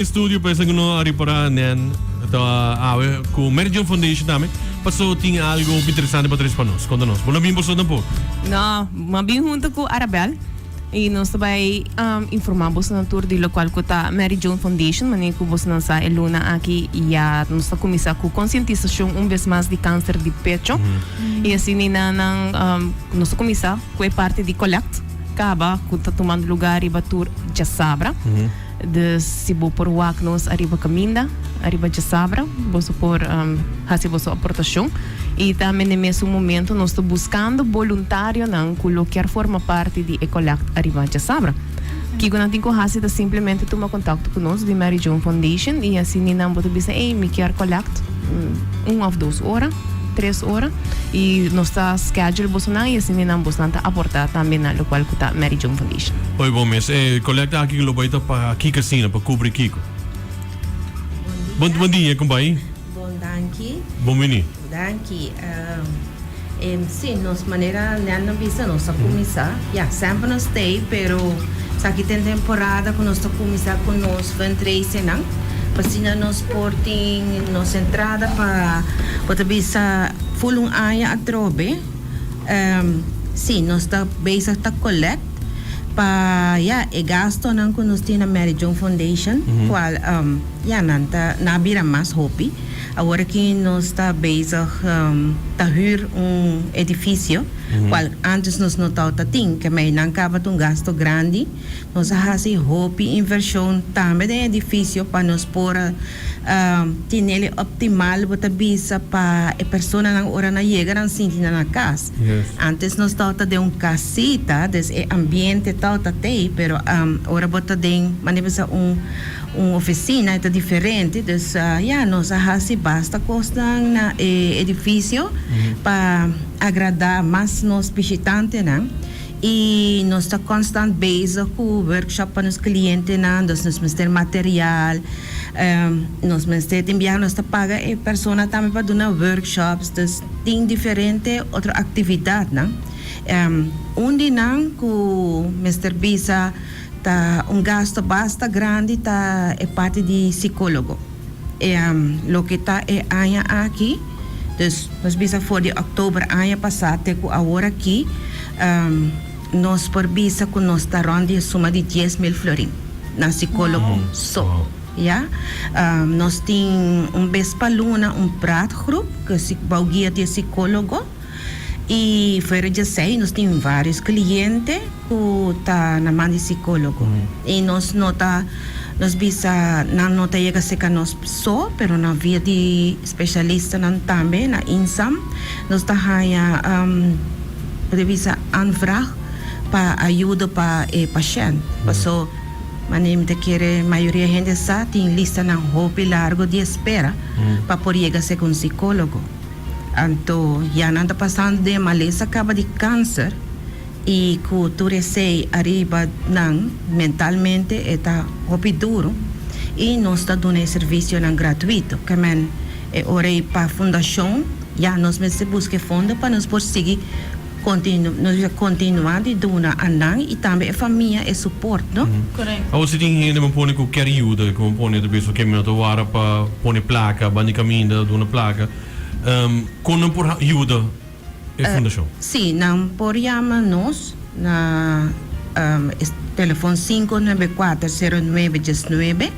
Estúdio pensa que não ari para nen então com o Mary John Foundation também passou tinha algo interessante para três para nós conta nós bom bem passou tampouco não mas bem junto com Arabel e nós também informamos na tour de local que tá Mary John Foundation mané que você não sabe Luna aqui e a nós está começar com conscientização vez mais de câncer de pecho e assim nós começar com a parte de collect acaba que está tomando lugar e batur já sabra de se vou por nos arriba caminda arriba de sabra vou por fazer vossa aportação e também no mesmo momento nós estamos buscando voluntário não que forma parte de Ecolect arriba de sabra que quando tem que simplesmente tomar contato conosco de Mary John Foundation e assim não pode dizer ei me quer collect 1 ou 2 horas 3 horas e nossa schedule bolsonaro e assim não bolsonaro aportar também na local que está Mary John Foundation. Oi bom mês coleta aqui lo baita para aqui casino para cobrir Kiko. Bom dia como vai? Bom danke. Bom menino. Danke. Sim, nos maneira não visa nossa começar. Sempre nós tem, pero aqui tem temporada que nós está começar com nós fundraising não. Pasina nos porting nos entrada para bisa full aya atrobe sim nós está base está collect pa e gasto nang que nós na Mary John Foundation qual nanta nabira mais hopi agora que nós está base tá huir edifício qual antes nós não tava ting que mais não acaba um gasto grande nós hasi hopi inversão também de edifício para nós por tinele optimal bota bisa pa a pessoa nang ora na chega nang sinti na casa antes nós tava de casita des ambiente tava tem pero ora bota de manibasa oficina é diferente dus nós hasi basta costa na edifício para agradar mais nos visitantes né e nós está constant base com workshop para os clientes né nós ter material nós ter enviar nós está paga a pessoa também para dar workshops dus tem diferente outra atividade né onde não com Mr. Bisa tá gasto basta grande tá é parte de psicólogo lo que tá é año aqui dus nós bisa for de outubro año passado até agora aqui nós por bisa com nós tá ronde suma de 10.000 florin na psicólogo nós tem vez para luna prato group que se guia de psicólogo e fora de sei nós temos vários clientes que tá na mão de psicólogo e nós nota nós bisa não nota chega seca nós só pero na via de especialista não também na INSAM nós tá haya pode bisa anvraag para ajuda para o paciente so manem te quer maioria gente sa tem lista na hopi largo de espera para poder chegar ser com psicólogo então já não está passando de maleza acaba de câncer e que tu recebe arriba não mentalmente está hopi duro e nós está dando serviço não gratuito que men é hora para a fundação já nós busca fundo para nós conseguir continuar de donar anang e também a família é suporte não correto a você tem ainda um pone que quer ajuda como pone de pessoa que me toara para pone placa bani caminho de uma placa com não por ajuda a fundação sim não por chamar nós na telefone 5940919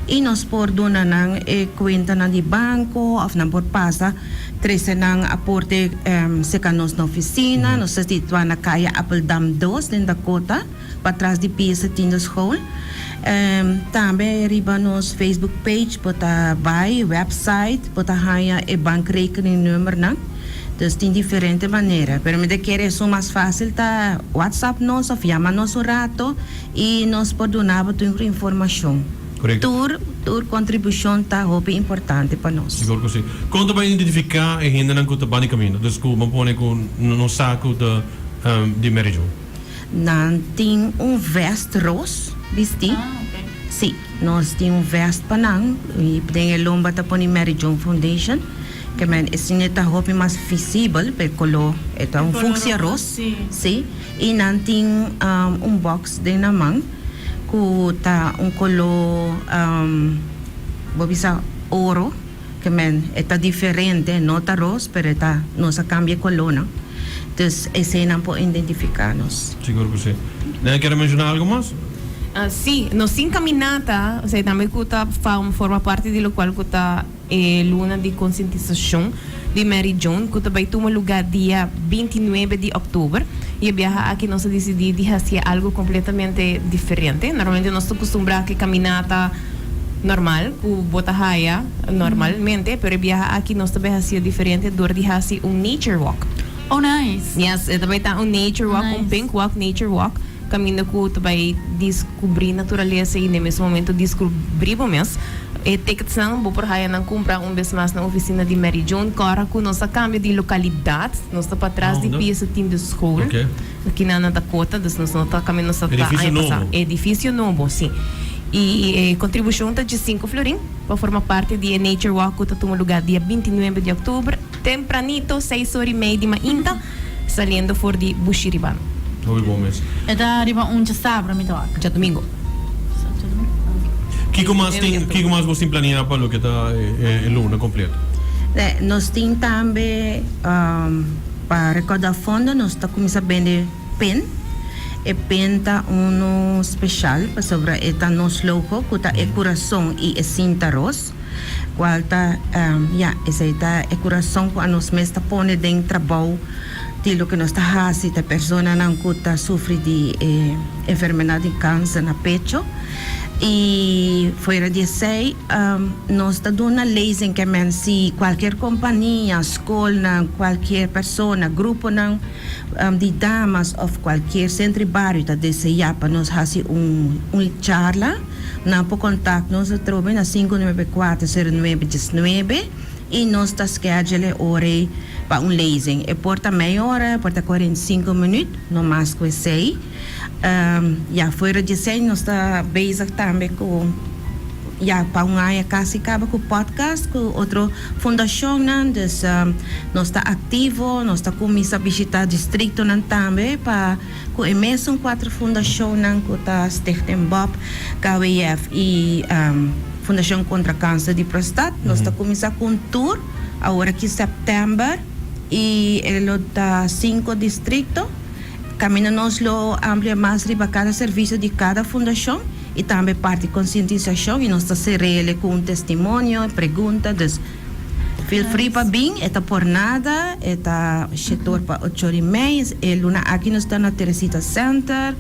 e nós por donar nang conta na de banco ou não por passa três nang aporte se canos na oficina nós situamos na caia Appeldam 2 em Dakota para trás de pieza tinha school também riba nos Facebook page bota vai website bota haya e bankrekening nummer nang dus tem diferente maneira pero me de querer é mais fácil tá WhatsApp nós ou chama nos rato e nós pode donar a tua informação Tour contribuição tá hope importante para nós. Seguro que sim. Quando vai identificar e ainda não conta bani caminho, desculpa, põe com no saco de Mary John. Não tem vest rosa, vesti? Sim, nós tem vest para não e tem a lomba tá põe Mary John Foundation, que man assim tá hope mais visível, porque color é função rosa, sim. E não tem box de na mão. ku ta un color bobisa oro que men está diferente, no está rosa, pero está no se cambia color, ¿no? Entonces ese no puede identificarnos. Seguro que sí. ¿Quieres mencionar algo más? Sí, no sin caminata, o sea, também kuta forma parte de lo cual kuta luna de concientização de Mary John, kuta vai tomar lugar dia 29 de outubro e viaja aqui nós decidimos de fazer algo completamente diferente. Normalmente nós estamos acostumbrados a caminata normal, com bota raia normalmente, pero viaja aqui nós também fazer diferente, dor de fazer nature walk. Oh, nice. Yes, também tá nature walk, Nice. pink walk, nature walk. Caminho que vai descobrir natureza e nesse momento descobrimos mesmo. E tickets não vou por aí não comprar vez mais na oficina de Mary John, cara com nossa câmbio de localidade, nós está para trás de pieza time de escola, aqui na Dakota, nós não está caminho nossa edifício novo. Edifício novo, sim. E contribuição está de 5 florim para formar parte de Nature Walk que está tomando lugar dia 29 de outubro, tempranito, 6h30 de manhã, saliendo for de Bushiriban. Muy bom mesmo. Eda arriba já sabra mi toca. Já domingo. Kiko mais você planeia para o que está luna completa? Nós temos também para recordar fundo, nós estamos começando a vender pen. E pen está especial para sobre esta nosso logo, que está coração e cinta rosa. Qual está, essa é coração que nós mesmo põe dentro do trabalho. Lo que nós está fazendo, a pessoa não está sofre de enfermidade de câncer no pecho. E fora disso, nós está dando uma lei em que se qualquer companhia, escola, qualquer pessoa, grupo de damas ou qualquer centro de bairro está desejando para nós fazer charla, não por contato, nós trobamos na 594-0919 e nós está schedule hora para leasing. E porta meia hora, porta 45 minutos, no mais que 6. Fora de 6, nós está bezig também com para área quase acaba com o podcast, com outra fundação, então nós está ativo, nós está começando a visitar distrito também para com a mesma 4 fundações que está Stichting Bob, KWF e Fundação contra Câncer de Prostate. Nós está começando com um tour agora que setembro e ele está 5 distritos. Caminhamos lo amplia mais riba cada serviço de cada fundação e também parte de conscientização e nós estamos ele com testemunho, perguntas. Feel free para vir, é por nada, é setor para 8h30, e luna aqui nós estamos na Teresita Center.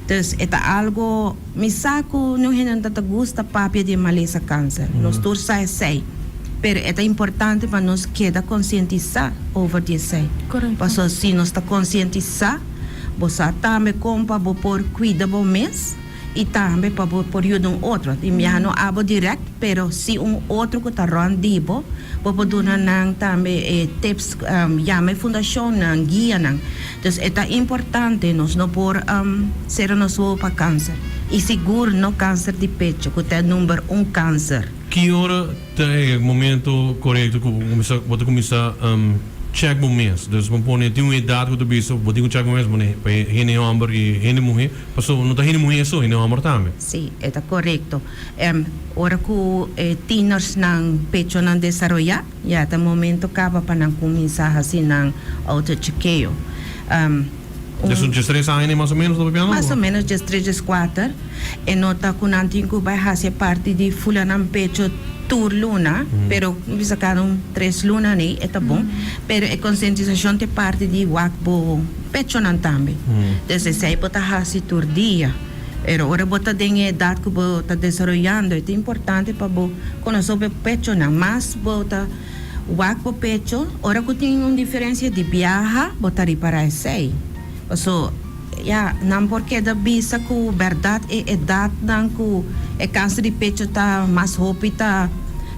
Então, é algo, me saco, não é nada gusta papia de maleza câncer. Nós todos sei. Pero é importante para nós queda conscientizar over isso. Correto. Porque se nós está conscientizar, você também compra por cuidar do mês e também para por ajudar outro. E minha não abo direto, pero se outro que está rendido, para dar também tips, me fundação, guia. Então é importante nós não por ser nós para câncer. E seguro no câncer de pecho, que é o número 1 câncer. Que hora é o momento correto que você começa a check o mês? Então, vamos pôr tem uma idade que você pode check o mês, para ele homem e ele mulher, passou não está ele mulher só, ele homem também. Sim, é correto. Ora que teenagers ng pecho ng desarrollar, já é o momento acaba para começar assim ng auto-chequeio. São 3 anos mais ou menos, mais ou menos 3, 4. E nota que não tem que vai fazer parte de fula ng pecho tour luna, pero bisa karon 3 luna ni, é bom. Pero a conscientização de parte de wakbo pecho nan tambe. Desde sei bota hasi tour dia. Pero ora bota den edad que bota desarrollando, é importante para bo conhecer o pecho nan, mas bota wakbo pecho, ora que tem uma diferença de viaja, bota para sei. So, não porque da bisa que verdade é edad nan que é câncer de pecho está mais rápido, está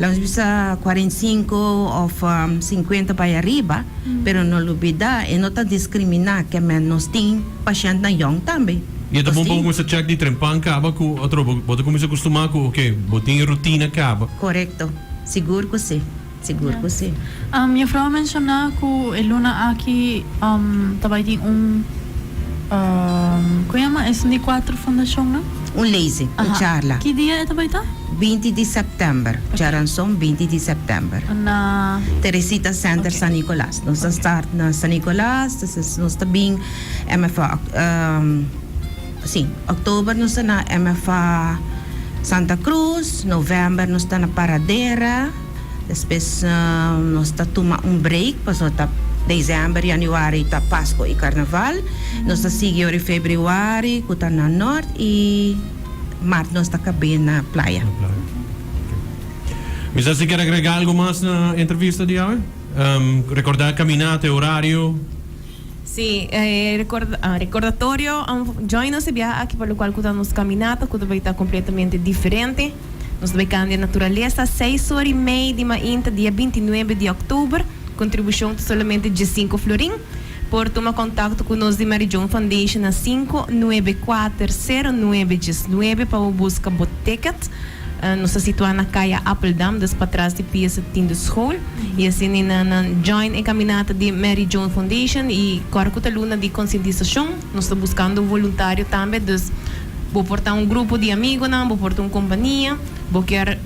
lang bisa 45 ou 50 para arriba, pero não olvida e não está discriminar que nós tem paciente na young também. E é bom para começar a check de trempan acaba com outro, pode começar a acostumar com botinha rotina acaba. Correto, seguro que sim. Seguro que sim. Minha frau mencionou que a luna aqui também tem como chama? É de 4 fundação, não? Un leze, un charla. Que dia ito ba ito? 20 de setembro. Charanson, 20 de setembro. Na... Teresita Center Okay. San Nicolas. Nós start na San Nicolas, nós bem MFA, sim, outubro nós na MFA Santa Cruz, novembro nós na Paradera, depois nós toma break, passou dezembro, januário tá Páscoa e Carnaval, nós seguimos em fevereiro, que tá na norte e março nós cabendo na praia. Misa, se quer agregar algo mais na entrevista de hoje? Recordar caminata, horário. Sí, recordatorio, join us aqui para o qual nos caminata, que vai estar completamente diferente. Nós vai cambiar natureza, 6h30 de manhã, dia 29 de outubro, contribuição somente de 5 florim. Por tomar contato com nós de Mary John Foundation na 5940919 para buscar boticket. Nós situamos na caia Appeldam, das para trás de Pia Septim de School. E assim, na join e caminata de Mary John Foundation e Corcuta Luna de conscientização. Nós estamos buscando voluntário também. Vou portar grupo de amigos, vou portar companhia, vou querer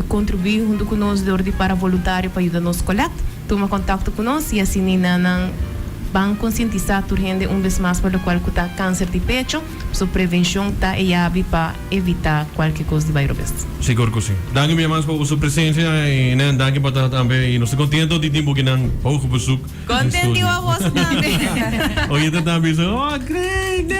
contribuir junto conosco para voluntário para ajudar nos coleta. Toma contato conosco e assim, vão conscientizar a gente vez mais para o qual está câncer de pecho, sua prevenção está para evitar qualquer coisa de virus. Seguro que sim. Danke minha mais por sua presença e danke para também e nós contento de tempo que não pouco bezoek. Contente a voz também. Hoje também oh great.